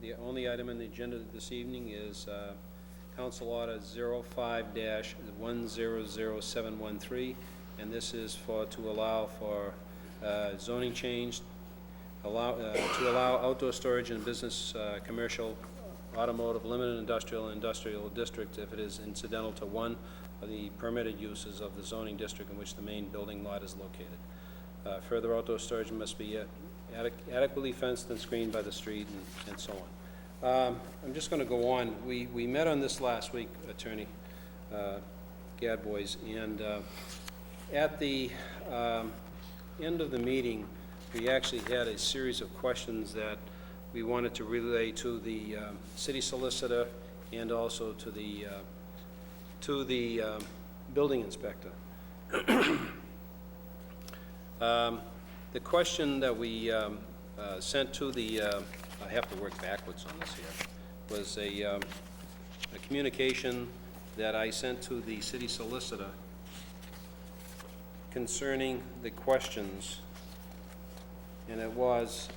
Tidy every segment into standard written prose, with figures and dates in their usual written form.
The only item on the agenda this evening is Council Order 05-100713, and this is to allow for zoning change, to allow outdoor storage in business, commercial, automotive, limited industrial, and industrial district if it is incidental to one of the permitted uses of the zoning district in which the main building lot is located. Further, outdoor storage must be adequately fenced and screened by the street, and so on. I'm just going to go on. We met on this last week, Attorney Gadbois, and at the end of the meeting, we actually had a series of questions that we wanted to relay to the city solicitor and also to the building inspector. The question that we sent to the, I have to work backwards on this here, was a communication that I sent to the city solicitor concerning the questions, and it was,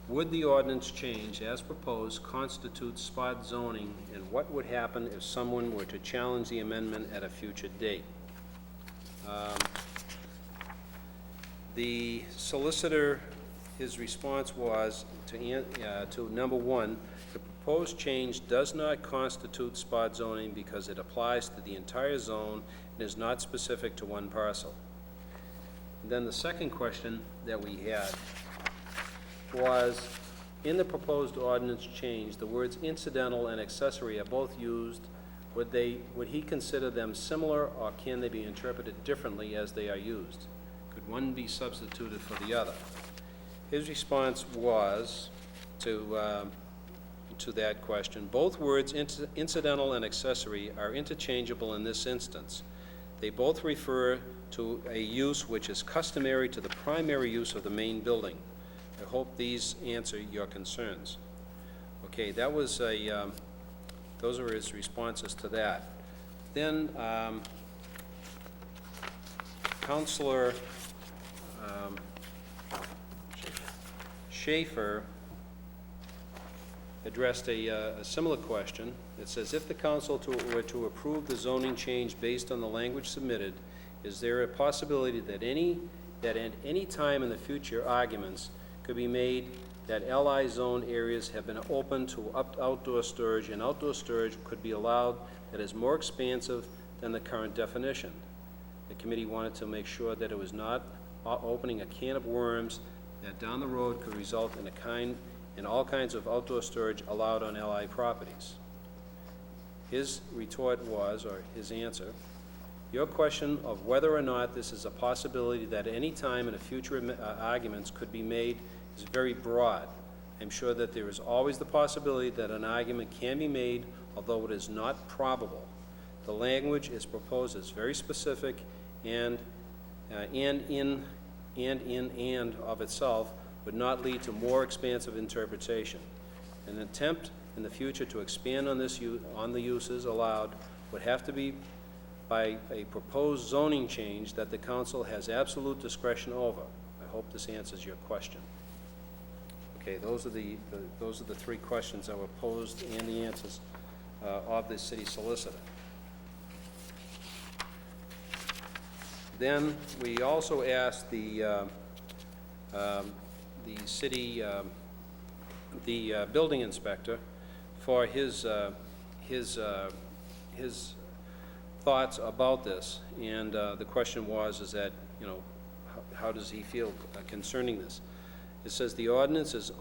would the ordinance change as proposed constitute spot zoning, and what would happen if someone were to challenge the amendment at a future date? The solicitor, his response was to number one, the proposed change does not constitute spot zoning because it applies to the entire zone and is not specific to one parcel. And then the second question that we had was, in the proposed ordinance change, the words incidental and accessory are both used. Would he consider them similar, or can they be interpreted differently as they are used? Could one be substituted for the other? His response was to that question, both words incidental and accessory are interchangeable in this instance. They both refer to a use which is customary to the primary use of the main building. I hope these answer your concerns. Okay, that was those are his responses to that. Then Councilor Schaefer addressed a similar question. It says, if the council were to approve the zoning change based on the language submitted, is there a possibility that at any time in the future arguments could be made that LI zone areas have been open to outdoor storage, and outdoor storage could be allowed that is more expansive than the current definition? The committee wanted to make sure that it was not opening a can of worms that down the road could result in all kinds of outdoor storage allowed on LI properties. His retort was, or his answer, your question of whether or not this is a possibility that any time in a future arguments could be made is very broad. I'm sure that there is always the possibility that an argument can be made, although it is not probable. The language is proposed as very specific and of itself would not lead to more expansive interpretation. An attempt in the future to expand on the uses allowed would have to be by a proposed zoning change that the council has absolute discretion over. I hope this answers your question. Okay, those are the three questions that were posed and the answers of the city solicitor. Then we also asked the city, the building inspector, for his thoughts about this, and the question was, how does he feel concerning this? It says the ordinance is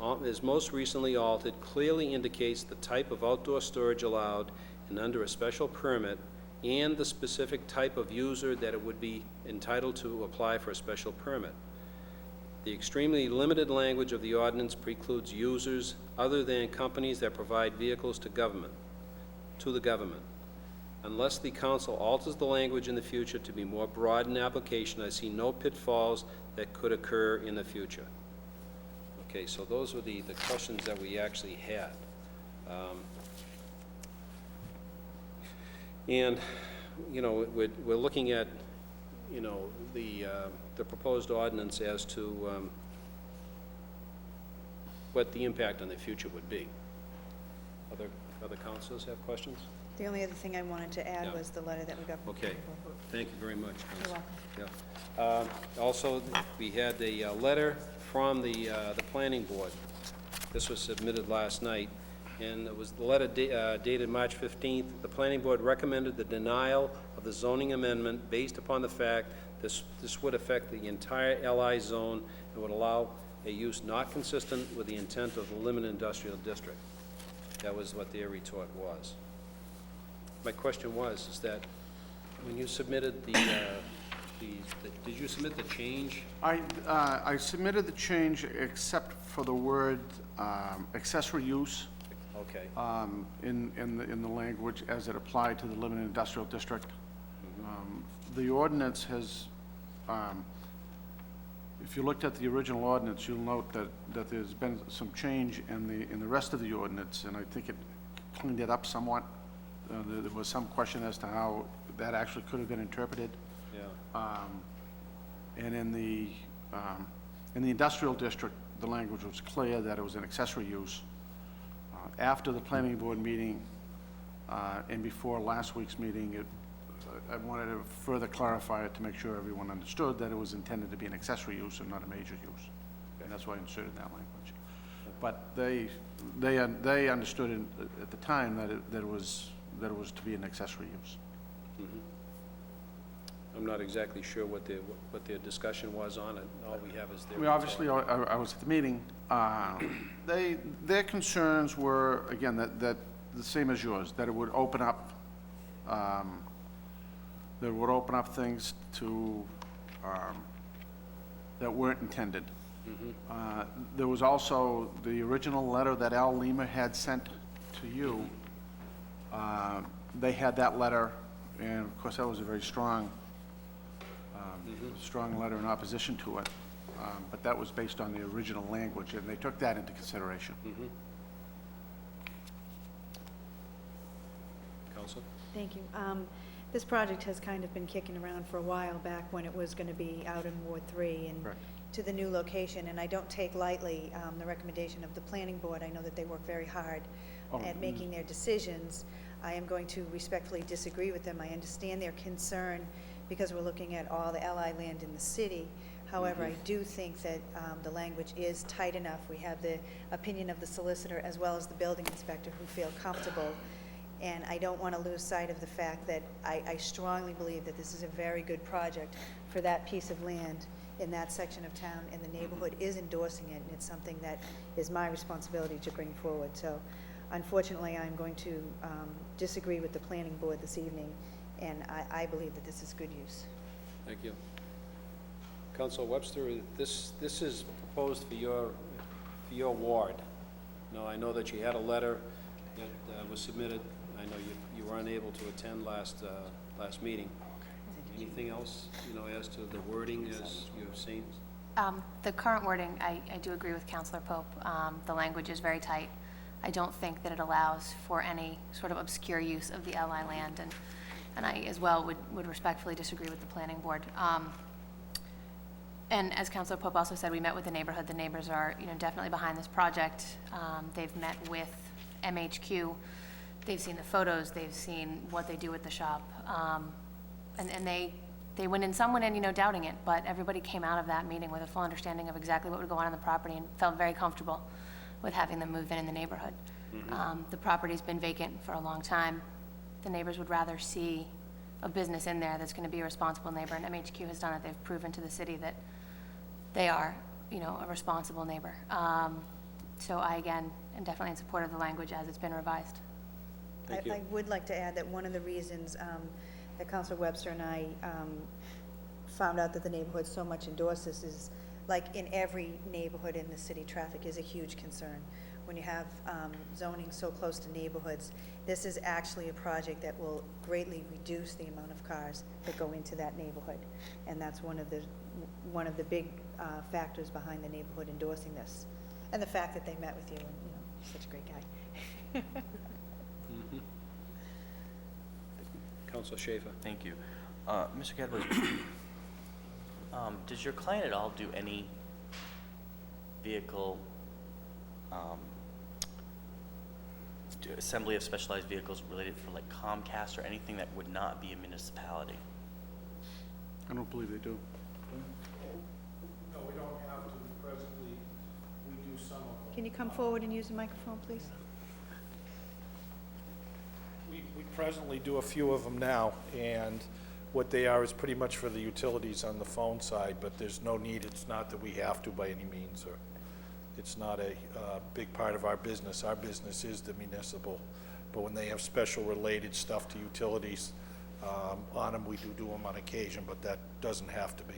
most recently altered, clearly indicates the type of outdoor storage allowed and under a special permit, and the specific type of user that it would be entitled to apply for a special permit. The extremely limited language of the ordinance precludes users other than companies that provide vehicles to the government. Unless the council alters the language in the future to be more broad in application, I see no pitfalls that could occur in the future. Okay, so those were the questions that we actually had. And, we're looking at, the proposed ordinance as to what the impact on the future would be. Other councilors have questions? The only other thing I wanted to add Yeah. was the letter that we got from the Okay, planning board. thank you very much, Council. You're welcome. Yeah. Also, we had a letter from the planning board. This was submitted last night, and it was the letter dated March 15th. The planning board recommended the denial of the zoning amendment based upon the fact this would affect the entire LI zone and would allow a use not consistent with the intent of the limited industrial district. That was what their retort was. My question was, is that when you submitted did you submit the change? I submitted the change except for the word accessory use Okay. in the language as it applied to the limited industrial district. The ordinance has, if you looked at the original ordinance, you'll note that there's been some change in the rest of the ordinance, and I think it cleaned it up somewhat. There was some question as to how that actually could have been interpreted. Yeah. And in the industrial district, the language was clear that it was an accessory use. After the planning board meeting and before last week's meeting, I wanted to further clarify it to make sure everyone understood that it was intended to be an accessory use and not a major use. And that's why I inserted that language. But they understood at the time that it was to be an accessory use. Mm-hmm. I'm not exactly sure what their discussion was on it. All we have is their. I mean, obviously, I was at the meeting. Their concerns were, again, that the same as yours, that it would open up, things to, that weren't intended. Mm-hmm. There was also the original letter that Al Lima had sent to you. They had that letter, and of course, that was a very strong letter in opposition to it. But that was based on the original language, and they took that into consideration. Mm-hmm. Council? Thank you. This project has kind of been kicking around for a while back when it was going to be out in Ward 3 and Correct. to the new location, and I don't take lightly the recommendation of the planning board. I know that they work very hard at making their decisions. I am going to respectfully disagree with them. I understand their concern because we're looking at all the LI land in the city. However, I do think that the language is tight enough. We have the opinion of the solicitor as well as the building inspector who feel comfortable. And I don't want to lose sight of the fact that I strongly believe that this is a very good project for that piece of land in that section of town, and the neighborhood is endorsing it, and it's something that is my responsibility to bring forward. So unfortunately, I'm going to disagree with the planning board this evening, and I believe that this is good use. Thank you. Council Webster, this is proposed for your ward. Now, I know that you had a letter that was submitted. I know you were unable to attend last meeting. Anything else, as to the wording as you have seen? The current wording, I do agree with Councilor Pope. The language is very tight. I don't think that it allows for any sort of obscure use of the LI land, and I as well would respectfully disagree with the planning board. And as Councilor Pope also said, we met with the neighborhood. The neighbors are, definitely behind this project. They've met with MHQ. They've seen the photos. They've seen what they do at the shop. And some went in, doubting it, but everybody came out of that meeting with a full understanding of exactly what would go on in the property and felt very comfortable with having them move in the neighborhood. Mm-hmm. The property's been vacant for a long time. The neighbors would rather see a business in there that's going to be a responsible neighbor, and MHQ has done it. They've proven to the city that they are, a responsible neighbor. So I, again, am definitely in support of the language as it's been revised. Thank you. I would like to add that one of the reasons that Councilor Webster and I found out that the neighborhood so much endorsed this is, like in every neighborhood in the city, traffic is a huge concern. When you have zoning so close to neighborhoods, this is actually a project that will greatly reduce the amount of cars that go into that neighborhood. And that's one of the big factors behind the neighborhood endorsing this. And the fact that they met with you, and you're such a great guy. Mm-hmm. Councilor Schaefer. Thank you. Mr. Cadway, does your client at all do any vehicle assembly of specialized vehicles related for like Comcast or anything that would not be a municipality? I don't believe they do. No, we don't have to. Presently, we do some of them. Can you come forward and use the microphone, please? We presently do a few of them now, and what they are is pretty much for the utilities on the phone side, but there's no need, it's not that we have to by any means, or it's not a big part of our business. Our business is the municipal, but when they have special related stuff to utilities on them, we do them on occasion, but that doesn't have to be.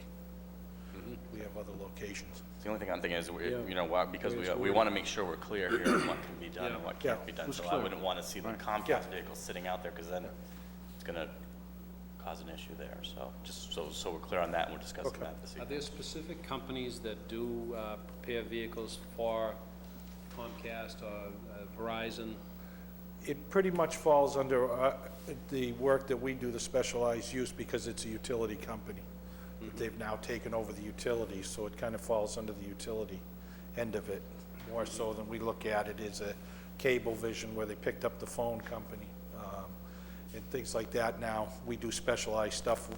We have other locations. The only thing I'm thinking is, Yeah. you know, because we want to make sure we're clear here on what can be done and what can't Yeah. be done. It's So I clear. wouldn't want to see the Right. Comcast vehicles sitting out there, because then it's going to cause an issue there. So just so we're clear on that, and we're discussing Okay. that this Are evening. there specific companies that do prepare vehicles for Comcast or Verizon? It pretty much falls under the work that we do, the specialized use, because it's a utility company. They've now taken over the utilities, so it kind of falls under the utility end of it, more so than we look at it as a Cablevision, where they picked up the phone company, and things like that. Now, we do specialized stuff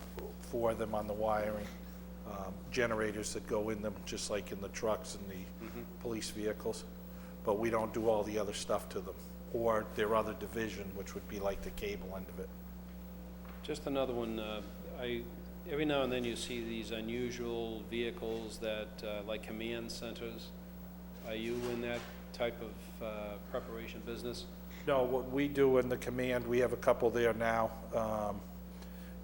for them on the wiring, generators that go in them, just like in the trucks and the police vehicles, but we don't do all the other stuff to them, or their other division, which would be like the cable end of it. Just another one, every now and then you see these unusual vehicles that, like command centers. Are you in that type of preparation business? No, what we do in the command, we have a couple there now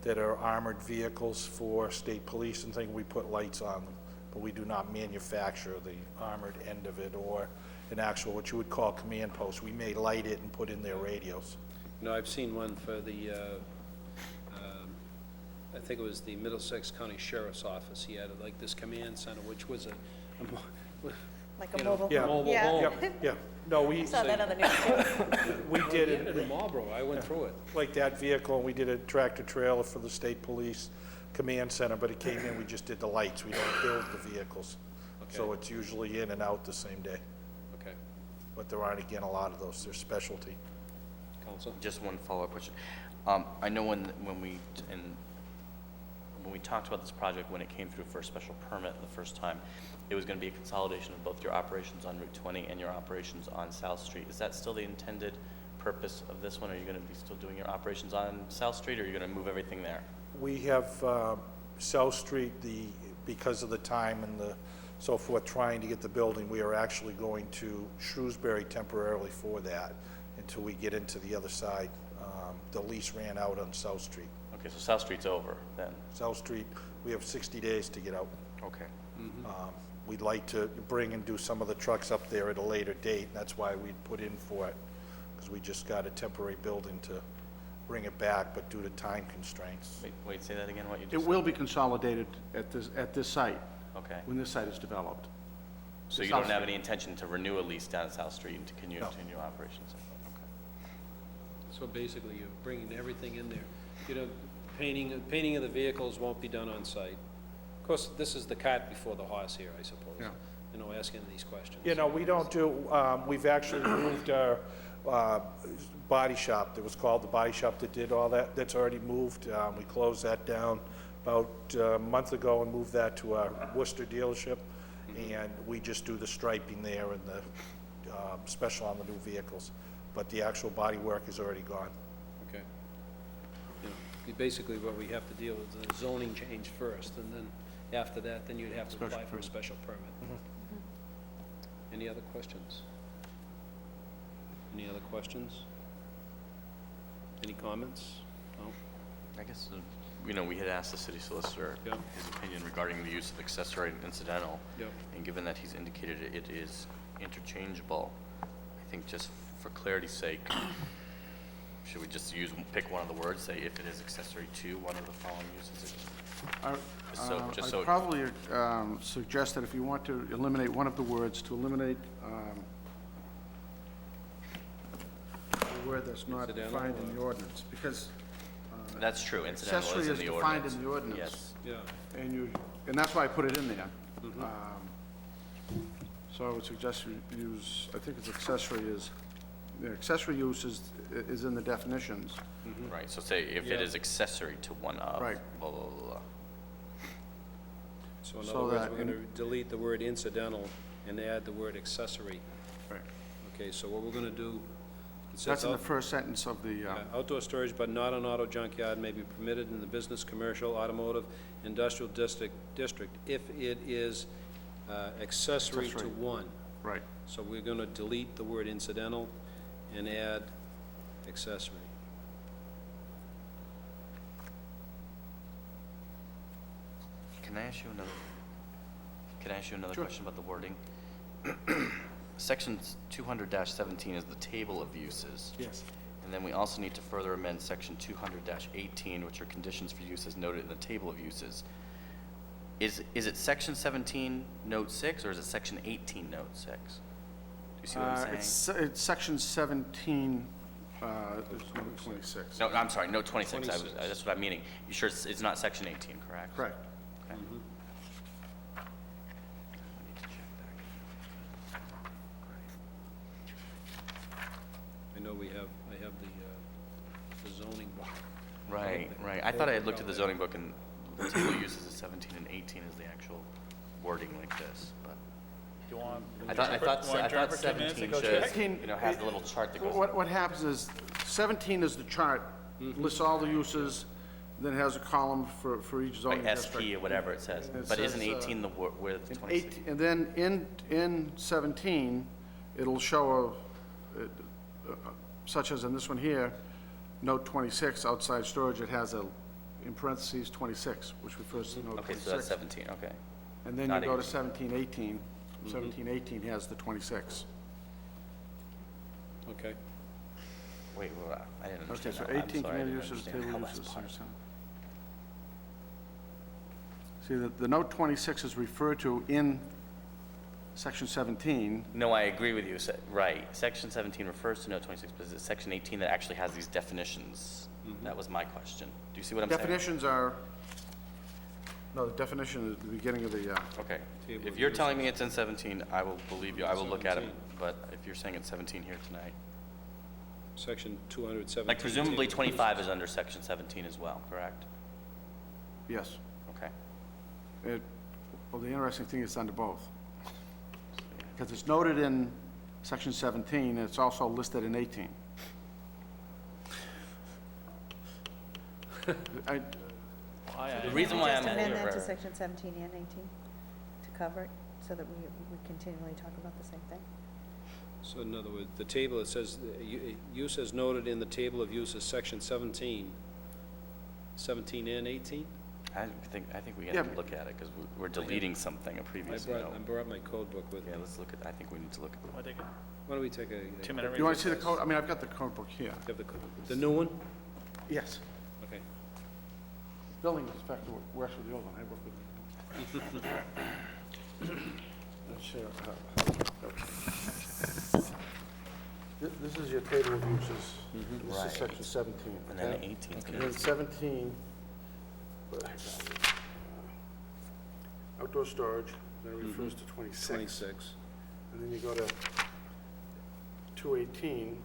that are armored vehicles for state police and things. We put lights on them, but we do not manufacture the armored end of it or an actual, what you would call command post. We may light it and put in their radios. You know, I've seen one for the, I think it was the Middlesex County Sheriff's Office. He had like this command center, which was Like You a know, mobile yeah. home? Mobile Yeah. home. Yep, yeah. No, we Saw that on the news too. did It it, in Marlboro, I went through it. like that vehicle, and we did a tractor trailer for the state police command center, but it came in, we just did the lights. We don't build the vehicles. So Okay. it's usually in and out the same day. Okay, But there aren't, again, a lot of those. They're specialty. Counsel? Just one follow-up question. I know when we talked about this project, when it came through for a special permit the first time, it was going to be a consolidation of both your operations on Route 20 and your operations on South Street. Is that still the intended purpose of this one? Are you going to be still doing your operations on South Street, or are you going to move everything there? We have South Street, because of the time and the so forth, trying to get the building, we are actually going to Shrewsbury temporarily for that until we get into the other side. The lease ran out on South Street. Okay, so South Street's over then? South Street, we have 60 days to get out. Okay. We'd like to bring and do some of the trucks up there at a later date, and that's why we'd put in for it, because we just got a temporary building to bring it back, but due to time constraints. Wait, say that again, what you just It said? will be consolidated at this site, Okay. when this site is developed. So you South don't have Street. any intention to renew a lease down at South Street and to continue No. operations? Okay. So basically, you're bringing everything in there. You know, painting of the vehicles won't be done on site. Of course, this is the cart before the horse here, I suppose. Yeah. You know, asking these questions. You know, we don't do, we've actually moved our body shop, that was called the body shop that did all that, that's already moved. We closed that down about a month ago and moved that to our Worcester dealership. And we just do the striping there and the special on the new vehicles. But the actual body work is already gone. Okay. You know, basically, what we have to deal with is the zoning change first, and then after that, then you'd have to apply for a special permit. Any other questions? Any other questions? Any comments? No? I guess, you know, we had asked the city solicitor Yeah. his opinion regarding the use of accessory and incidental. Yep. And given that he's indicated it is interchangeable, I think just for clarity's sake, should we just pick one of the words, say if it is accessory to one of the following uses? Just so- I'd probably suggest that if you want to eliminate one of the words, to eliminate a word that's not Incidental defined in or- the ordinance, because That's true, incidental accessory is in is the defined ordinance. in the ordinance. Yes. Yeah. And that's why I put it in there. So So I would suggest you use, I think it's accessory is, the accessory use is in the definitions. Right, so say if Yeah. it is accessory to one of. Right. Blah, blah, blah, blah. So in So other words, that we're gonna delete the word incidental and add the word accessory. Right. Okay, so what we're gonna do, it says That's in the first sentence of the, outdoor storage but not an auto junkyard may be permitted in the business, commercial, automotive, industrial district if it is accessory to Accessory. one. right. So we're gonna delete the word incidental and add accessory. Can I ask you another Sure. question about the wording? Section 200-17 is the table of uses. Yes. And then we also need to further amend section 200-18, which are conditions for use as noted in the table of uses. Is it section 17, note 6, or is it section 18, note 6? Do you see what I'm saying? It's section 17, number 26. No, I'm sorry, note 26, 26. that's what I'm meaning. You sure it's not section 18, correct? Correct. Okay. I need to check that. I know I have the zoning book. Right, right. I thought I had looked at the zoning book and the table of uses is 17 and 18 is the actual wording like this, but. You want? I thought 17 should, have the little chart that goes. What happens is, 17 is the chart, lists all the uses, then has a column for each zoning Like district. SP or whatever it says. It But isn't says, 18 the where the And 26? and then in 17, it'll show such as in this one here, note 26, outside storage, it has in parentheses, 26, which refers to note 26. Okay, so that's 17, okay. And then you not go to 18. 17, 18. 17, 18 has the 26. Okay. Wait, I didn't Okay, understand so that. I'm 18 sorry, I community didn't uses, understand table how last uses. part. See, the note 26 is referred to in section 17. No, I agree with you, right. Section 17 refers to note 26, but is it section 18 that actually has these definitions? That was my question. Do you see what I'm saying? Definitions are, no, the definition is the beginning of the, Okay. Table If of you're telling me it's uses. in 17, I will believe you. I will look at it. 17. But if you're saying it's 17 here tonight. Section 217. Like presumably table of 25 uses. is under section 17 as well, correct? yes. Okay. Well, the interesting thing is it's under both. Because it's noted in section 17, and it's also listed in 18. The reason why I'm. Just amend that to right. section 17 and 18 to cover it, so that we continually talk about the same thing. So in other words, the table, it says, use as noted in the table of uses, section 17, 17 and 18? I think we Yeah, have to look at it because we're deleting something, a I previous brought, note. I brought my code book with me. Yeah, let's look at, I think we need to look at it. Why don't we take a... 2-minute You want to see the code? I mean, I've got the code book here. Have the new one? Yes. Okay. Building inspector works with the old one, I work with the... Let's share, This is your table of uses. This Right. is section 17. And then okay? 18 's And gonna then be- 17, what the heck is it? Outdoor storage, that refers to 26. 26. And then you go to 218,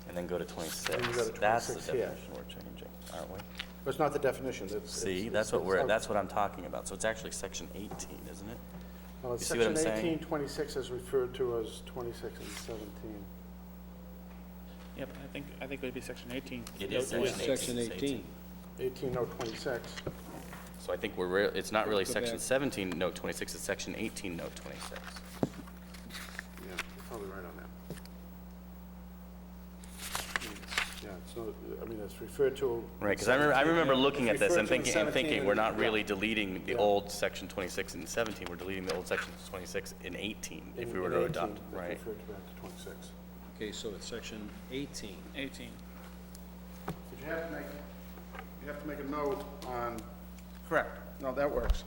And then go to 26. Then you go to That's the 26 here. definition we're changing, aren't we? but it's not the definition, See, that's what I'm talking about. So it's actually section 18, isn't it? Well, it's You see what I'm section saying? 18, 26 is referred to as 26 and 17. Yep, I think it would be section 18. It is Note section 18. Section 18. 18, no, 26. So I think it's not really Go section back. 17, note 26, it's section 18, note 26. Yeah, you're probably right on that. Yeah, it's not, I mean, it's referred to. Right, because I remember looking at this and referred to in thinking, 17, we're not yeah. really deleting the Yeah. old section 26 and 17, we're deleting the old section 26 in 18, if we were to adopt, right? It's referred to back to 26. Okay, so it's section 18. 18. But you have to make a note on, correct, no, that works.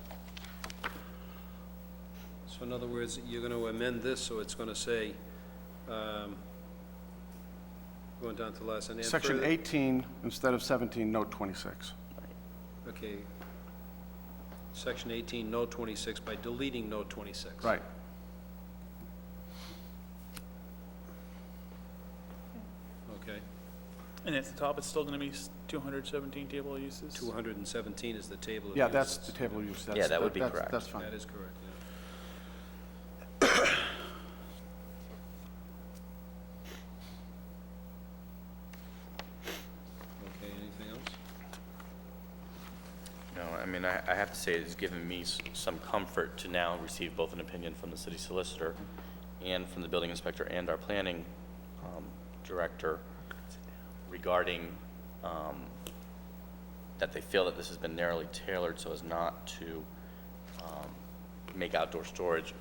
So in other words, you're going to amend this, so it's going to say, going down to the last one. and Section further- 18 instead of 17, note 26. Okay. Section 18, note 26, by deleting note 26. Right. And at the top, it's still gonna be 217 table of uses? 217 is the table of Yeah, uses. that's the table of use. That's- Yeah, that would be that's- correct. That's fine. That is correct, yeah. Okay, anything else? No, I mean, I have to say, it's given me some comfort to now receive both an opinion from the city solicitor and from the building inspector and our planning director regarding that they feel that this has been narrowly tailored so as not to make outdoor storage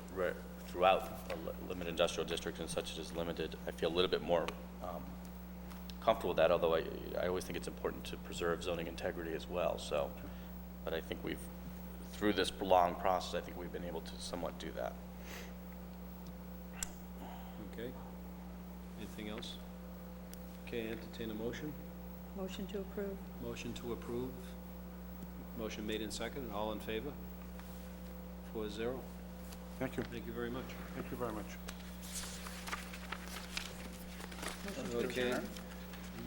throughout a limited industrial district and such as limited. I feel a little bit more comfortable with that, although I always think it's important to preserve zoning integrity as well, so. But I think through this long process, I think we've been able to somewhat do that. Okay. Anything else? Okay, entertain a motion. Motion to approve. Motion to approve. Motion made in second. All in favor? 4-0. Thank you. Thank you very much. Thank you very much. Okay.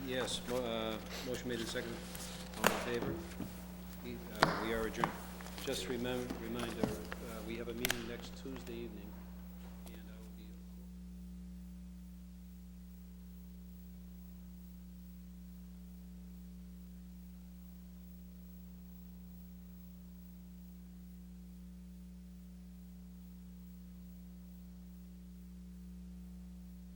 Yes, motion made in second. All in favor? We are adjourned. Just reminder, we have a meeting next Tuesday evening.